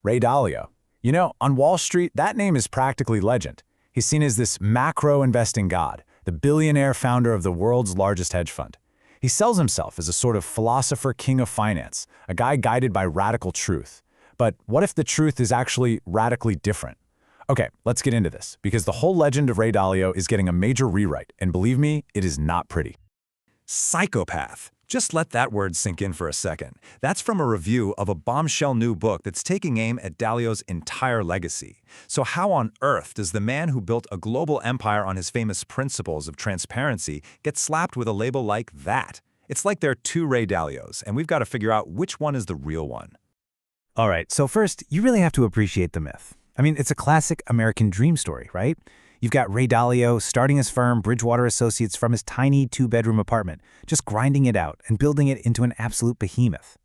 Ray Dalio. You know, on Wall Street, that name is practically legend. He's seen as this macro investing god, the billionaire founder of the world's largest hedge fund. He sells himself as a sort of philosopher king of finance, a guy guided by radical truth. But what if the truth is actually radically different? Okay, let's get into this, because the whole legend of Ray Dalio is getting a major rewrite, and believe me, it is not pretty. Psychopath. Just let that word sink in for a second. That's from a review of a bombshell new book that's taking aim at Dalio's entire legacy. So how on earth does the man who built a global empire on his famous principles of transparency get slapped with a label like that? It's like there are two Ray Dalios, and we've got to figure out which one is the real one. All right, so first, you really have to appreciate the myth. I mean, it's a classic American dream story, right? You've got Ray Dalio starting his firm, Bridgewater Associates, from his tiny two-bedroom apartment, just grinding it out and building it into an absolute behemoth.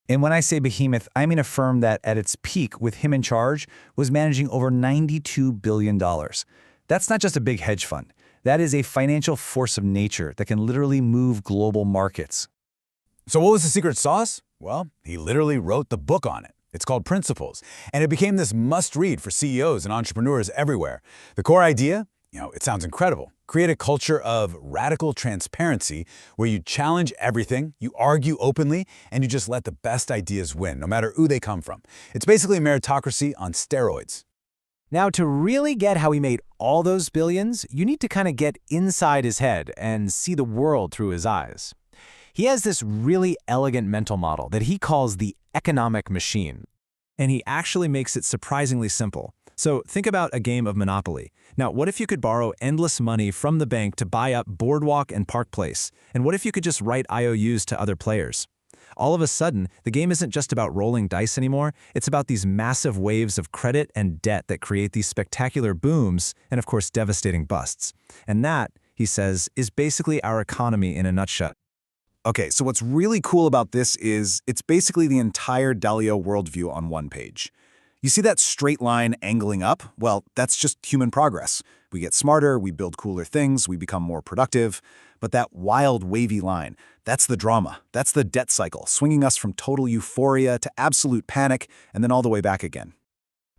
And when I say behemoth, I mean a firm that, at its peak, with him in charge, was managing over $92 billion. That's not just a big hedge fund. That is a financial force of nature that can literally move global markets. So what was the secret sauce? Well, he literally wrote the book on it. It's called Principles, and it became this must-read for CEOs and entrepreneurs everywhere. The core idea? It sounds incredible. Create a culture of radical transparency where you challenge everything, you argue openly, and you just let the best ideas win, no matter who they come from. It's basically a meritocracy on steroids. Now, to really get how he made all those billions, you need to kind of get inside his head and see the world through his eyes. He has this really elegant mental model that he calls the economic machine. And he actually makes it surprisingly simple. So think about a game of Monopoly. Now, what if you could borrow endless money from the bank to buy up Boardwalk and Park Place? And what if you could just write IOUs to other players? All of a sudden, the game isn't just about rolling dice anymore. It's about these massive waves of credit and debt that create these spectacular booms and, of course, devastating busts. And that, he says, is basically our economy in a nutshell. Okay, so what's really cool about this is it's basically the entire Dalio worldview on one page. You see that straight line angling up? Well, that's just human progress. We get smarter, we build cooler things, we become more productive. But that wild, wavy line, that's the drama. That's the debt cycle, swinging us from total euphoria to absolute panic, and then all the way back again.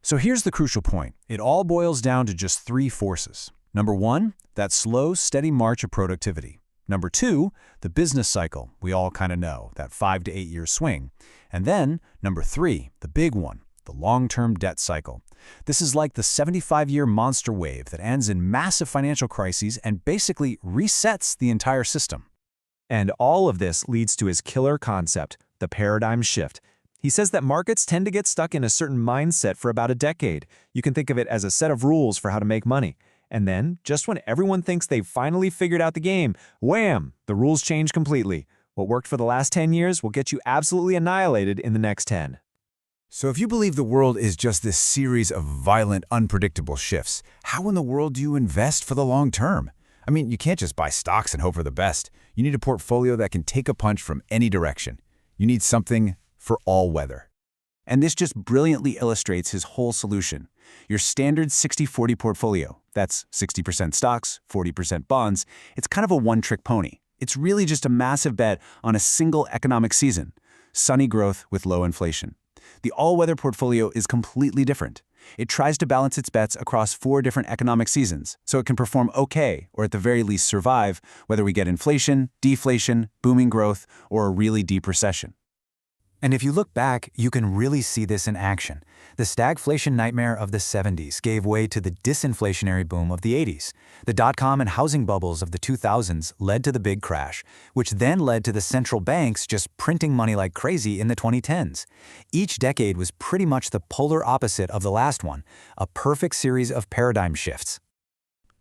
So here's the crucial point. It all boils down to just three forces. Number one, that slow, steady march of productivity. Number two, the business cycle, we all kind of know, that 5 to 8 year swing. And then, number three, the big one, the long-term debt cycle. This is like the 75-year monster wave that ends in massive financial crises and basically resets the entire system. And all of this leads to his killer concept, the paradigm shift. He says that markets tend to get stuck in a certain mindset for about a decade. You can think of it as a set of rules for how to make money. And then, just when everyone thinks they've finally figured out the game, wham, the rules change completely. What worked for the last 10 years will get you absolutely annihilated in the next 10. So if you believe the world is just this series of violent, unpredictable shifts, how in the world do you invest for the long term? I mean, you can't just buy stocks and hope for the best. You need a portfolio that can take a punch from any direction. You need something for all weather. And this just brilliantly illustrates his whole solution. Your standard 60-40 portfolio, that's 60% stocks, 40% bonds, it's kind of a one-trick pony. It's really just a massive bet on a single economic season, sunny growth with low inflation. The all-weather portfolio is completely different. It tries to balance its bets across 4 different economic seasons, so it can perform okay, or at the very least survive, whether we get inflation, deflation, booming growth, or a really deep recession. And if you look back, you can really see this in action. The stagflation nightmare of the 70s gave way to the disinflationary boom of the 80s. The dot-com and housing bubbles of the 2000s led to the big crash, which then led to the central banks just printing money like crazy in the 2010s. Each decade was pretty much the polar opposite of the last one, a perfect series of paradigm shifts.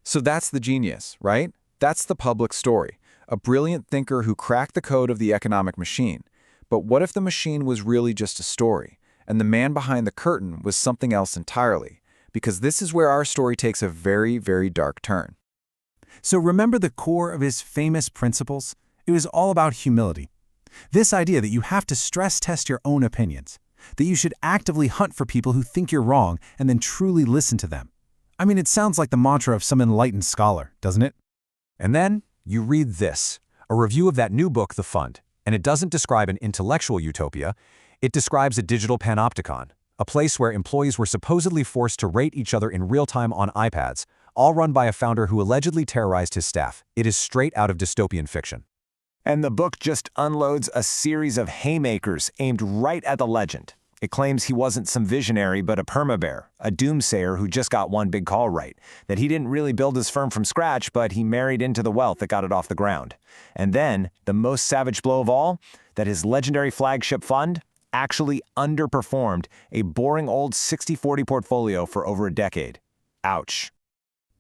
So that's the genius, right? That's the public story. A brilliant thinker who cracked the code of the economic machine. But what if the machine was really just a story, and the man behind the curtain was something else entirely? Because this is where our story takes a very, very dark turn. So remember the core of his famous principles? It was all about humility. This idea that you have to stress test your own opinions, that you should actively hunt for people who think you're wrong and then truly listen to them. I mean, it sounds like the mantra of some enlightened scholar, doesn't it? And then you read this, a review of that new book, The Fund. And it doesn't describe an intellectual utopia, it describes a digital panopticon, a place where employees were supposedly forced to rate each other in real time on iPads, all run by a founder who allegedly terrorized his staff. It is straight out of dystopian fiction. And the book just unloads a series of haymakers aimed right at the legend. It claims he wasn't some visionary but a permabear, a doomsayer who just got one big call right, that he didn't really build his firm from scratch, but he married into the wealth that got it off the ground. And then, the most savage blow of all, that his legendary flagship fund actually underperformed a boring old 60-40 portfolio for over a decade. Ouch.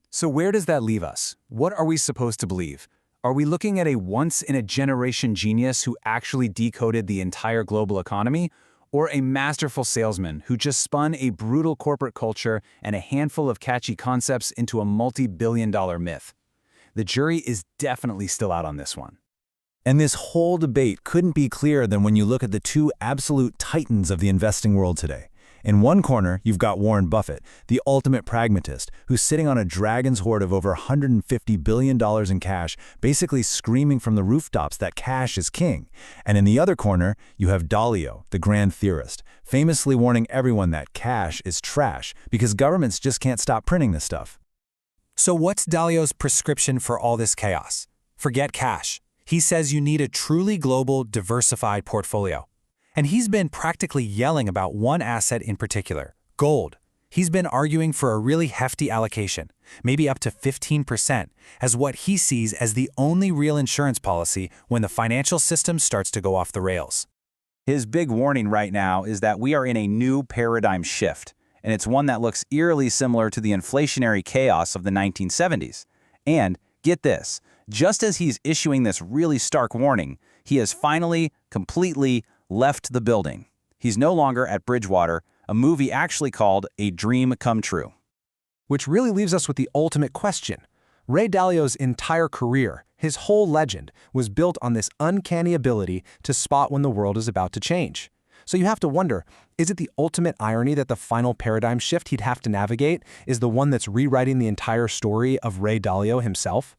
So where does that leave us? What are we supposed to believe? Are we looking at a once-in-a-generation genius who actually decoded the entire global economy, or a masterful salesman who just spun a brutal corporate culture and a handful of catchy concepts into a multi-billion-dollar myth? The jury is definitely still out on this one. And this whole debate couldn't be clearer than when you look at the two absolute titans of the investing world today. In one corner, you've got Warren Buffett, the ultimate pragmatist, who's sitting on a dragon's hoard of over $150 billion in cash, basically screaming from the rooftops that cash is king. And in the other corner, you have Dalio, the grand theorist, famously warning everyone that cash is trash because governments just can't stop printing this stuff. So what's Dalio's prescription for all this chaos? Forget cash. He says you need a truly global, diversified portfolio. And he's been practically yelling about one asset in particular, gold. He's been arguing for a really hefty allocation, maybe up to 15%, as what he sees as the only real insurance policy when the financial system starts to go off the rails. His big warning right now is that we are in a new paradigm shift, and it's one that looks eerily similar to the inflationary chaos of the 1970s. And, get this, just as he's issuing this really stark warning, he has finally, completely left the building. He's no longer at Bridgewater, a movie actually called A Dream Come True. Which really leaves us with the ultimate question. Ray Dalio's entire career, his whole legend, was built on this uncanny ability to spot when the world is about to change. So you have to wonder, is it the ultimate irony that the final paradigm shift he'd have to navigate is the one that's rewriting the entire story of Ray Dalio himself?